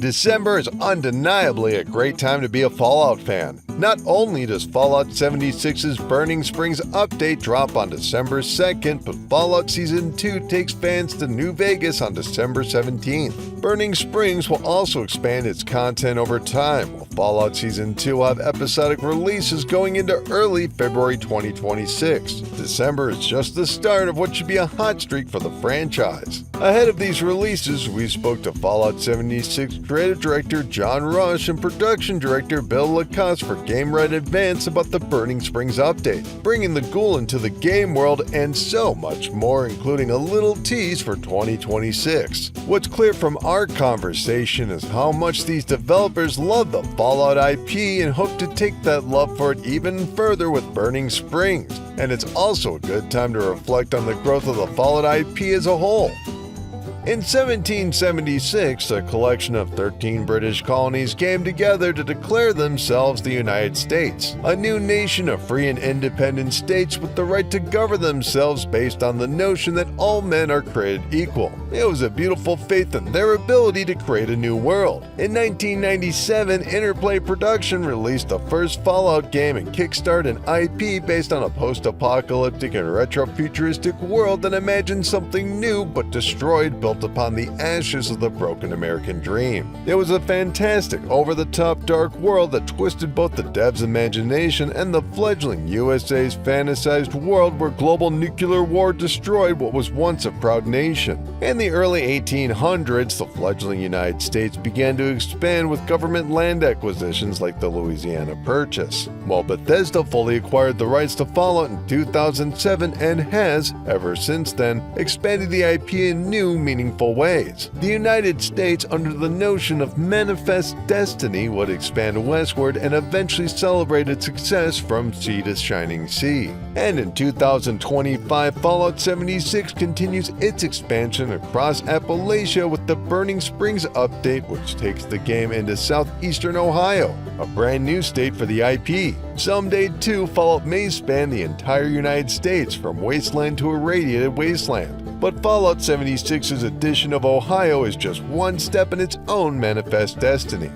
December is undeniably a great time to be a Fallout fan. Not only does Fallout 76's Burning Springs update drop on December 2nd, but Fallout Season 2 takes fans to New Vegas on December 17th. Burning Springs will also expand its content over time, while Fallout Season 2 will have episodic releases going into early February 2026. December is just the start of what should be a hot streak for the franchise. Ahead of these releases, we spoke to Fallout 76 creative director John Rush and production director Bill Lacoste for Game Rant Advance about the Burning Springs update, bringing the Ghoul into the game world, and so much more, including a little tease for 2026. What's clear from our conversation is how much these developers love the Fallout IP and hope to take that love for it even further with Burning Springs. And it's also a good time to reflect on the growth of the Fallout IP as a whole. In 1776, a collection of 13 British colonies came together to declare themselves the United States, a new nation of free and independent states with the right to govern themselves based on the notion that all men are created equal. It was a beautiful faith in their ability to create a new world. In 1997, Interplay Production released the first Fallout game and kickstarted an IP based on a post-apocalyptic and retro-futuristic world that imagined something new but destroyed, built upon the ashes of the broken American dream. It was a fantastic, over-the-top dark world that twisted both the devs' imagination and the fledgling USA's fantasized world where global nuclear war destroyed what was once a proud nation. In the early 1800s, the fledgling United States began to expand with government land acquisitions like the Louisiana Purchase, while Bethesda fully acquired the rights to Fallout in 2007 and has, ever since then, expanded the IP in new, meaningful ways. The United States, under the notion of manifest destiny, would expand westward and eventually celebrate its success from sea to shining sea. And in 2025, Fallout 76 continues its expansion across Appalachia with the Burning Springs update, which takes the game into southeastern Ohio, a brand new state for the IP. Someday, too, Fallout may span the entire United States, from Wasteland to irradiated Wasteland. But Fallout 76's edition of Ohio is just one step in its own manifest destiny.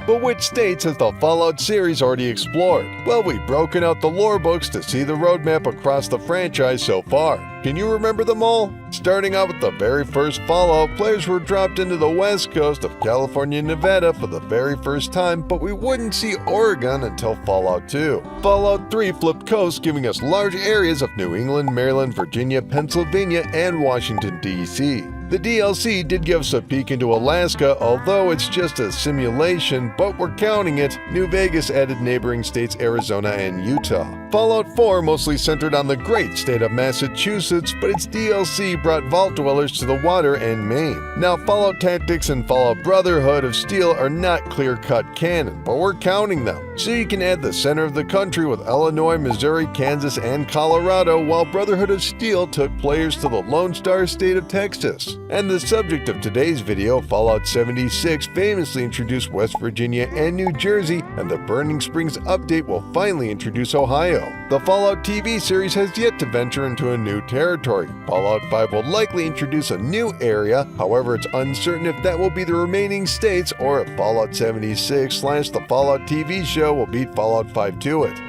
But which states has the Fallout series already explored? Well, we've broken out the lore books to see the roadmap across the franchise so far. Can you remember them all? Starting out with the very first Fallout, players were dropped into the west coast of California and Nevada for the very first time, but we wouldn't see Oregon until Fallout 2. Fallout 3 flipped coasts, giving us large areas of New England, Maryland, Virginia, Pennsylvania, and Washington, D.C. The DLC did give us a peek into Alaska, although it's just a simulation, but we're counting it. New Vegas added neighboring states Arizona and Utah. Fallout 4 mostly centered on the great state of Massachusetts, but its DLC brought vault dwellers to the water and Maine. Now, Fallout Tactics and Fallout Brotherhood of Steel are not clear-cut canon, but we're counting them. So you can add the center of the country with Illinois, Missouri, Kansas, and Colorado, while Brotherhood of Steel took players to the Lone Star state of Texas. And the subject of today's video, Fallout 76, famously introduced West Virginia and New Jersey, and the Burning Springs update will finally introduce Ohio. The Fallout TV series has yet to venture into a new territory. Fallout 5 will likely introduce a new area, however it's uncertain if that will be the remaining states or if Fallout 76/the Fallout TV show will beat Fallout 5 to it.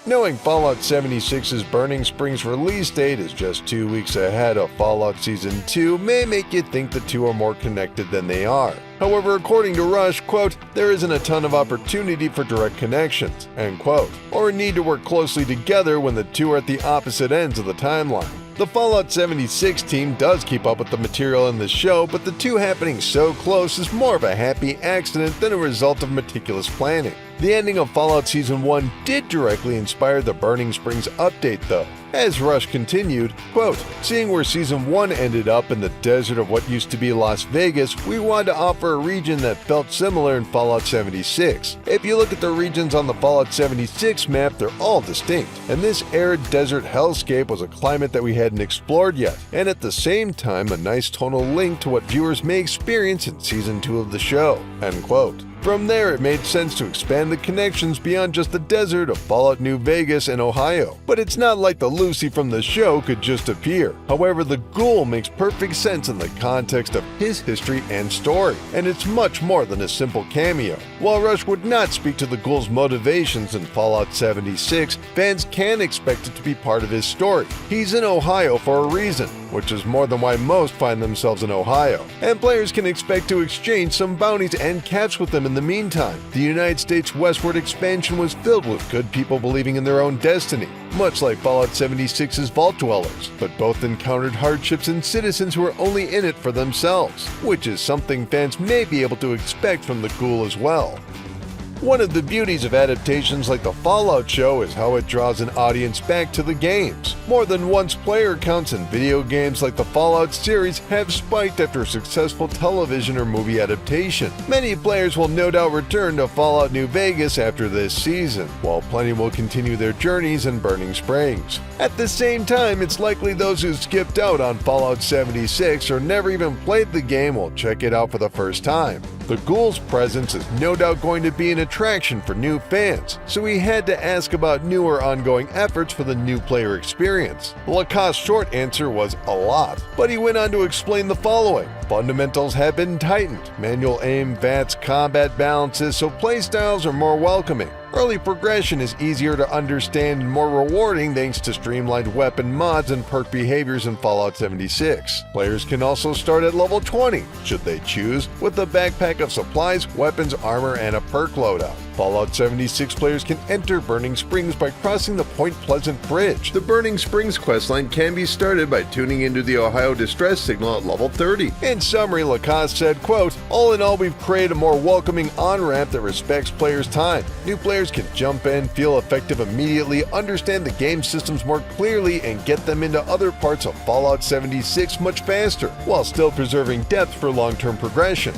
Knowing Fallout 76's Burning Springs release date is just 2 weeks ahead of Fallout Season 2 may make you think the two are more connected than they are. However, according to Rush, quote, there isn't a ton of opportunity for direct connections, end quote, or a need to work closely together when the two are at the opposite ends of the timeline. The Fallout 76 team does keep up with the material in the show, but the two happening so close is more of a happy accident than a result of meticulous planning. The ending of Fallout Season 1 did directly inspire the Burning Springs update, though. As Rush continued, quote, seeing where Season 1 ended up in the desert of what used to be Las Vegas, we wanted to offer a region that felt similar in Fallout 76. If you look at the regions on the Fallout 76 map, they're all distinct, and this arid desert hellscape was a climate that we hadn't explored yet, and at the same time a nice tonal link to what viewers may experience in Season 2 of the show, end quote. From there, it made sense to expand the connections beyond just the desert of Fallout New Vegas and Ohio. But it's not like the Lucy from the show could just appear. However, the Ghoul makes perfect sense in the context of his history and story, and it's much more than a simple cameo. While Rush would not speak to the Ghoul's motivations in Fallout 76, fans can expect it to be part of his story. He's in Ohio for a reason, which is more than why most find themselves in Ohio, and players can expect to exchange some bounties and caps with them in the meantime. The United States westward expansion was filled with good people believing in their own destiny, much like Fallout 76's Vault Dwellers, but both encountered hardships and citizens who are only in it for themselves, which is something fans may be able to expect from the Ghoul as well. One of the beauties of adaptations like the Fallout show is how it draws an audience back to the games. More than once, player counts in video games like the Fallout series have spiked after a successful television or movie adaptation. Many players will no doubt return to Fallout New Vegas after this season, while plenty will continue their journeys in Burning Springs. At the same time, it's likely those who skipped out on Fallout 76 or never even played the game will check it out for the first time. The Ghoul's presence is no doubt going to be an attraction for new fans, so we had to ask about newer ongoing efforts for the new player experience. Lacosse's short answer was a lot, but he went on to explain the following. Fundamentals have been tightened, manual aim, VATS, combat balances, so playstyles are more welcoming. Early progression is easier to understand and more rewarding thanks to streamlined weapon mods and perk behaviors in Fallout 76. Players can also start at level 20, should they choose, with a backpack of supplies, weapons, armor, and a perk loadout. Fallout 76 players can enter Burning Springs by crossing the Point Pleasant Bridge. The Burning Springs questline can be started by tuning into the Ohio distress signal at level 30. In summary, Lacoste said, quote, "All in all, we've created a more welcoming on-ramp that respects players' time. New players can jump in, feel effective immediately, understand the game systems more clearly, and get them into other parts of Fallout 76 much faster, while still preserving depth for long-term progression."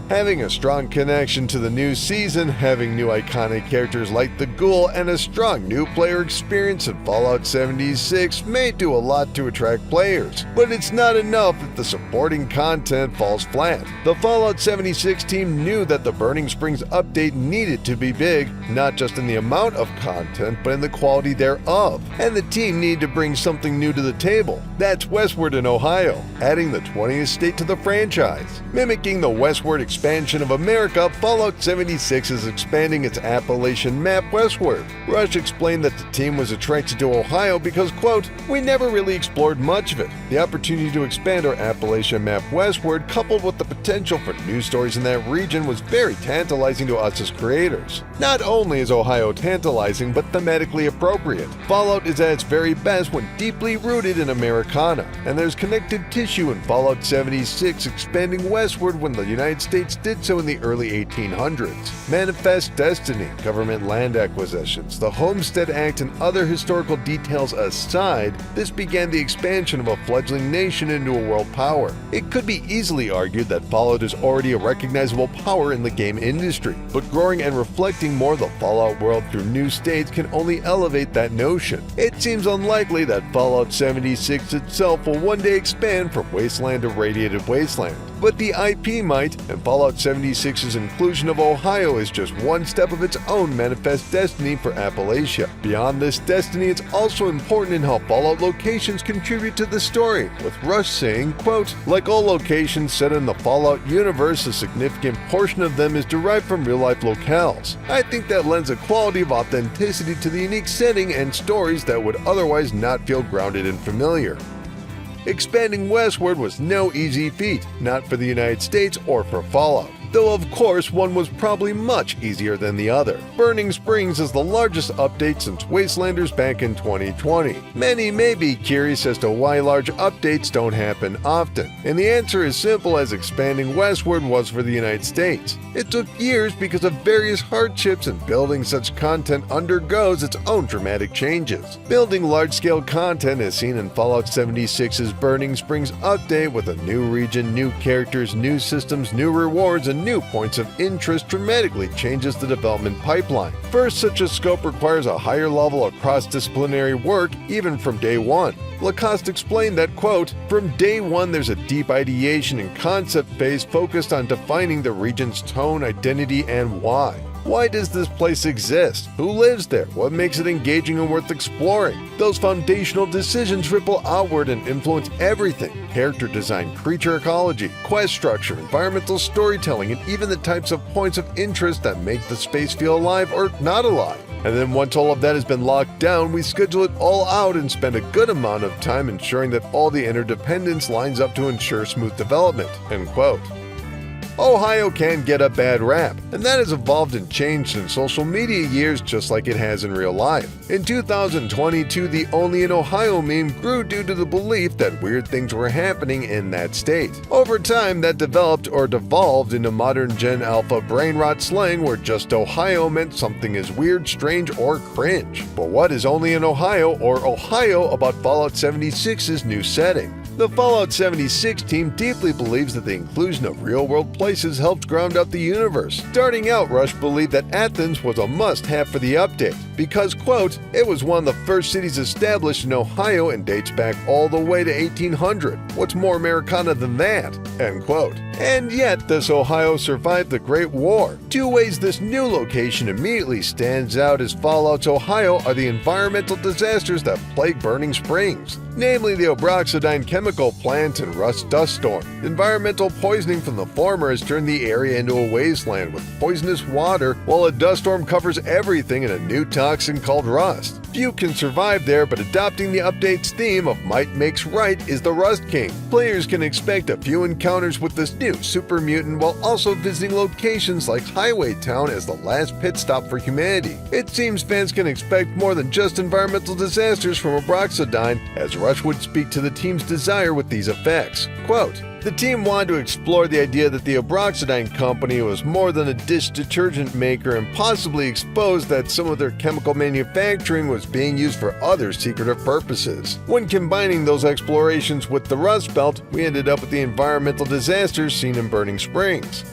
Having a strong connection to the new season, having new iconic characters like the Ghoul, and a strong new player experience in Fallout 76 may do a lot to attract players. But it's not enough if the supporting content falls flat. The Fallout 76 team knew that the Burning Springs update needed to be big, not just in the amount of content, but in the quality thereof. And the team needed to bring something new to the table. That's westward in Ohio, adding the 20th state to the franchise. Mimicking the westward expansion of America, Fallout 76 is expanding its Appalachian map westward. Rush explained that the team was attracted to Ohio because, quote, "We never really explored much of it. The opportunity to expand our Appalachian map westward, coupled with the potential for new stories in that region, was very tantalizing to us as creators." Not only is Ohio tantalizing, but thematically appropriate. Fallout is at its very best when deeply rooted in Americana, and there's connective tissue in Fallout 76 expanding westward when the United States did so in the early 1800s. Manifest destiny, government land acquisitions, the Homestead Act, and other historical details aside, this began the expansion of a fledgling nation into a world power. It could be easily argued that Fallout is already a recognizable power in the game industry, but growing and reflecting more of the Fallout world through new states can only elevate that notion. It seems unlikely that Fallout 76 itself will one day expand from Wasteland to Radiated Wasteland, but the IP might, and Fallout 76's inclusion of Ohio is just one step of its own manifest destiny for Appalachia. Beyond this destiny, it's also important in how Fallout locations contribute to the story, with Rush saying, quote, "Like all locations set in the Fallout universe, a significant portion of them is derived from real-life locales. I think that lends a quality of authenticity to the unique setting and stories that would otherwise not feel grounded and familiar." Expanding westward was no easy feat, not for the United States or for Fallout. Though of course one was probably much easier than the other. Burning Springs is the largest update since Wastelanders back in 2020. Many may be curious as to why large updates don't happen often, and the answer is simple as expanding westward was for the United States. It took years because of various hardships, and building such content undergoes its own dramatic changes. Building large-scale content is seen in Fallout 76's Burning Springs update with a new region, new characters, new systems, new rewards, and new points of interest dramatically changes the development pipeline. First, such a scope requires a higher level of cross-disciplinary work even from day one. Lacoste explained that, quote, "From day one there's a deep ideation and concept phase focused on defining the region's tone, identity, and why. Why does this place exist? Who lives there? What makes it engaging and worth exploring? Those foundational decisions ripple outward and influence everything: character design, creature ecology, quest structure, environmental storytelling, and even the types of points of interest that make the space feel alive or not alive. And then once all of that has been locked down, we schedule it all out and spend a good amount of time ensuring that all the interdependence lines up to ensure smooth development." End quote. Ohio can get a bad rap, and that has evolved and changed in social media years just like it has in real life. In 2022, the "Only in Ohio" meme grew due to the belief that weird things were happening in that state. Over time, that developed or devolved into modern Gen Alpha brain rot slang where just Ohio meant something as weird, strange, or cringe. But what is "Only in Ohio" or Ohio about Fallout 76's new setting? The Fallout 76 team deeply believes that the inclusion of real-world places helped ground out the universe. Starting out, Rush believed that Athens was a must-have for the update because, quote, "It was one of the first cities established in Ohio and dates back all the way to 1800. What's more Americana than that?" End quote. And yet, this Ohio survived the Great War. Two ways this new location immediately stands out as Fallout's Ohio are the environmental disasters that plague Burning Springs, namely the Obroxodine chemical plant and rust dust storm. Environmental poisoning from the former has turned the area into a wasteland with poisonous water, while a dust storm covers everything in a new toxin called rust. Few can survive there, but adopting the update's theme of might makes right is the Rust King. Players can expect a few encounters with this new super mutant while also visiting locations like Highway Town as the last pit stop for humanity. It seems fans can expect more than just environmental disasters from Obroxodine, as Rush would speak to the team's desire with these effects. Quote, "The team wanted to explore the idea that the Obroxodine company was more than a dish detergent maker and possibly expose that some of their chemical manufacturing was being used for other secretive purposes. When combining those explorations with the Rust Belt, we ended up with the environmental disasters seen in Burning Springs."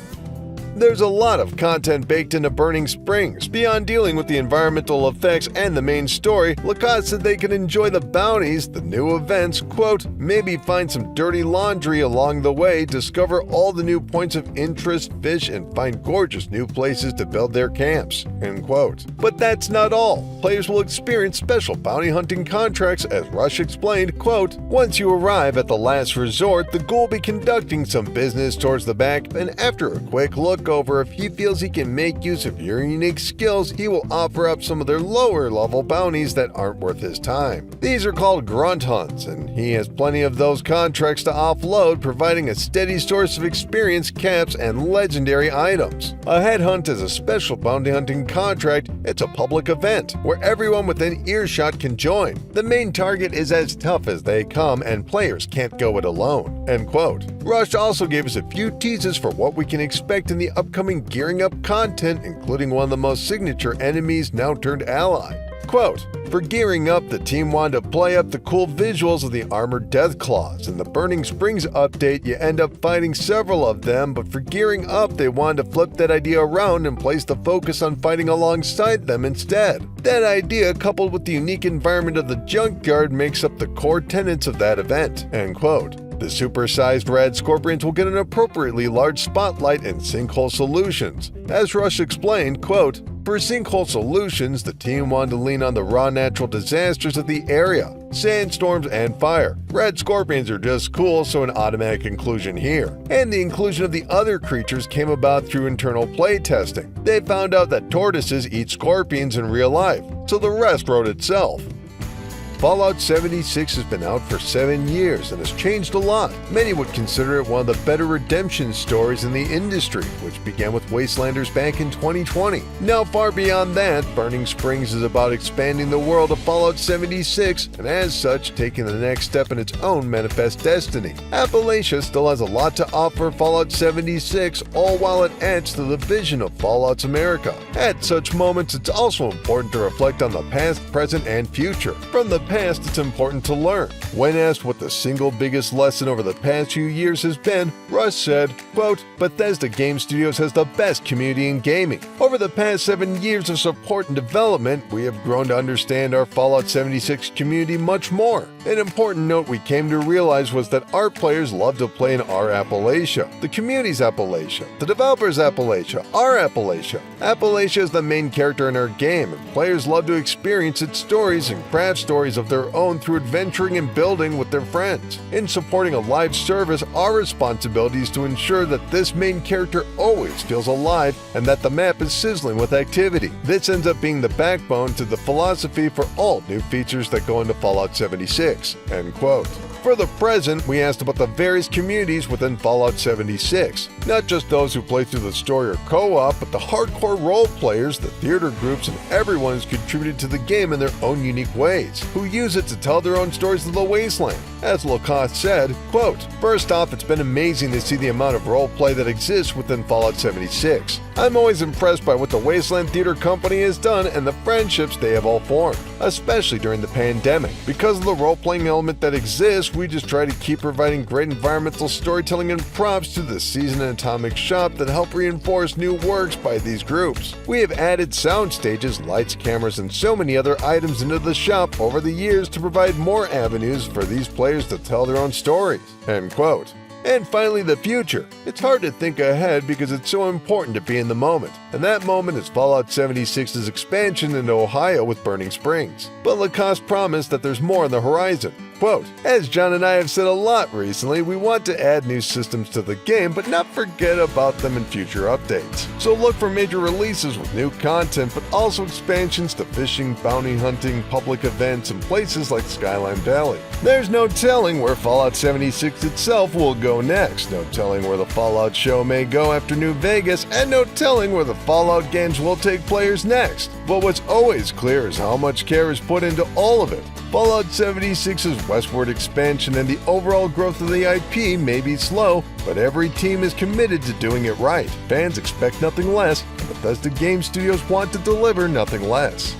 There's a lot of content baked into Burning Springs. Beyond dealing with the environmental effects and the main story, Lacoste said they can enjoy the bounties, the new events, quote, "maybe find some dirty laundry along the way, discover all the new points of interest, fish, and find gorgeous new places to build their camps," end quote. But that's not all. Players will experience special bounty hunting contracts, as Rush explained, quote, "Once you arrive at the last resort, the Ghoul will be conducting some business towards the back, and after a quick look over, if he feels he can make use of your unique skills, he will offer up some of their lower level bounties that aren't worth his time. These are called grunt hunts, and he has plenty of those contracts to offload, providing a steady source of experience, caps, and legendary items. A headhunt is a special bounty hunting contract. It's a public event where everyone within earshot can join. The main target is as tough as they come, and players can't go it alone," end quote. Rush also gave us a few teases for what we can expect in the upcoming Gearing Up content, including one of the most signature enemies now turned ally. Quote, "For Gearing Up, the team wanted to play up the cool visuals of the armored Deathclaws. In the Burning Springs update, you end up fighting several of them, but for Gearing Up, they wanted to flip that idea around and place the focus on fighting alongside them instead. That idea, coupled with the unique environment of the Junkyard, makes up the core tenets of that event," end quote. The supersized red scorpions will get an appropriately large spotlight in Sinkhole Solutions. As Rush explained, quote, "For Sinkhole Solutions, the team wanted to lean on the raw natural disasters of the area, sandstorms and fire. Red scorpions are just cool, so an automatic inclusion here. And the inclusion of the other creatures came about through internal play testing. They found out that tortoises eat scorpions in real life, so the rest wrote itself." Fallout 76 has been out for 7 years and has changed a lot. Many would consider it one of the better redemption stories in the industry, which began with Wastelanders back in 2020. Now far beyond that, Burning Springs is about expanding the world of Fallout 76 and as such taking the next step in its own manifest destiny. Appalachia still has a lot to offer Fallout 76, all while it adds to the vision of Fallout's America. At such moments, it's also important to reflect on the past, present, and future. From the past, it's important to learn. When asked what the single biggest lesson over the past few years has been, Russ said, quote, "Bethesda Game Studios has the best community in gaming. Over the past 7 years of support and development, we have grown to understand our Fallout 76 community much more. An important note we came to realize was that our players love to play in our Appalachia, the community's Appalachia, the developer's Appalachia, our Appalachia. Appalachia is the main character in our game, and players love to experience its stories and craft stories of their own through adventuring and building with their friends. In supporting a live service, our responsibility is to ensure that this main character always feels alive and that the map is sizzling with activity. This ends up being the backbone to the philosophy for all new features that go into Fallout 76." End quote. For the present, we asked about the various communities within Fallout 76. Not just those who play through the story or co-op, but the hardcore role players, the theater groups, and everyone who's contributed to the game in their own unique ways, who use it to tell their own stories of the Wasteland. As Lacoste said, quote, "First off, it's been amazing to see the amount of role play that exists within Fallout 76. I'm always impressed by what the Wasteland Theater Company has done and the friendships they have all formed, especially during the pandemic. Because of the role-playing element that exists, we just try to keep providing great environmental storytelling and props to the Season and Atomic Shop that help reinforce new works by these groups. We have added sound stages, lights, cameras, and so many other items into the shop over the years to provide more avenues for these players to tell their own stories." End quote. And finally, the future. It's hard to think ahead because it's so important to be in the moment. And that moment is Fallout 76's expansion into Ohio with Burning Springs. But Lacoste promised that there's more on the horizon. Quote, "As John and I have said a lot recently, we want to add new systems to the game, but not forget about them in future updates. So look for major releases with new content, but also expansions to fishing, bounty hunting, public events, and places like Skyline Valley. There's no telling where Fallout 76 itself will go next, no telling where the Fallout show may go after New Vegas, and no telling where the Fallout games will take players next. But what's always clear is how much care is put into all of it. Fallout 76's westward expansion and the overall growth of the IP may be slow, but every team is committed to doing it right. Fans expect nothing less, and Bethesda Game Studios want to deliver nothing less."